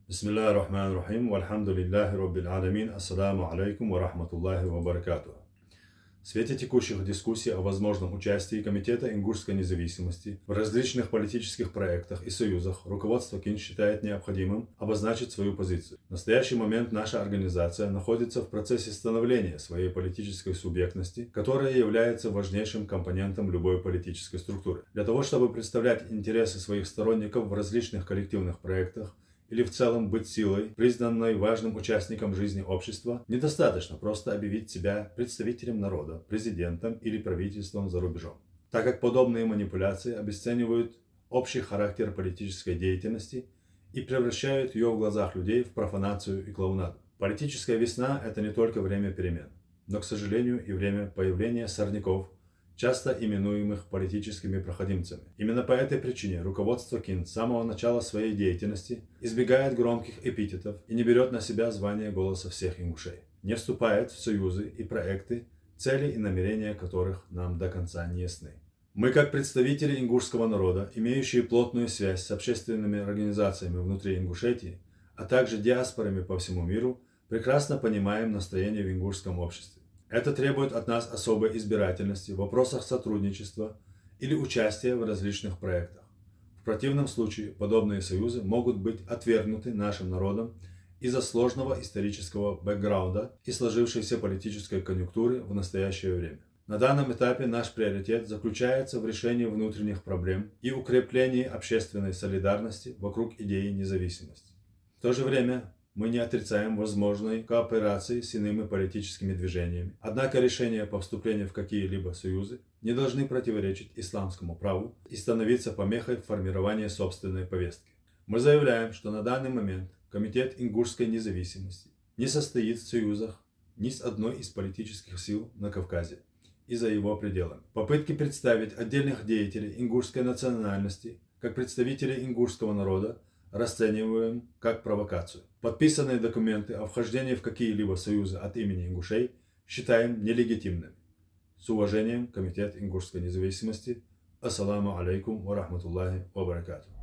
Бисмиллахи рахмани рахим, вальхамдулиллахи роббил аламин, ассаламу алейкум ва рахматуллахи ва баракатуху. В свете текущих дискуссий о возможном участии Комитета ингушской независимости в различных политических проектах и союзах, руководство КИН считает необходимым обозначить свою позицию. В настоящий момент наша организация находится в процессе становления своей политической субъектности, которая является важнейшим компонентом любой политической структуры. Для того, чтобы представлять интересы своих сторонников в различных коллективных проектах, или в целом быть силой, признанной важным участником жизни общества, недостаточно просто объявить себя представителем народа, президентом или правительством за рубежом, так как подобные манипуляции обесценивают общий характер политической деятельности и превращают ее в глазах людей в профанацию и клоунаду. Политическая весна – это не только время перемен, но, к сожалению, и время появления сорняков, часто именуемых политическими проходимцами. Именно по этой причине руководство КИН с самого начала своей деятельности избегает громких эпитетов и не берет на себя звание голоса всех ингушей, не вступает в союзы и проекты, цели и намерения которых нам до конца не ясны. Мы, как представители ингушского народа, имеющие плотную связь с общественными организациями внутри Ингушетии, а также диаспорами по всему миру, прекрасно понимаем настроение в ингушском обществе. Это требует от нас особой избирательности в вопросах сотрудничества или участия в различных проектах. В противном случае подобные союзы могут быть отвергнуты нашим народом из-за сложного исторического бэкграунда и сложившейся политической конъюнктуры в настоящее время. На данном этапе наш приоритет заключается в решении внутренних проблем и укреплении общественной солидарности вокруг идеи независимости. В то же время мы не отрицаем возможной кооперации с иными политическими движениями. Однако решения по вступлению в какие-либо союзы не должны противоречить исламскому праву и становиться помехой в формировании собственной повестки. Мы заявляем, что на данный момент Комитет ингушской независимости не состоит в союзах ни с одной из политических сил на Кавказе и за его пределами. Попытки представить отдельных деятелей ингушской национальности как представителей ингушского народа расцениваем как провокацию. Подписанные документы о вхождении в какие-либо союзы от имени ингушей считаем нелегитимными. С уважением, Комитет ингушской независимости. Ассаламу алейкум ва рахматуллахи ва баракатуху.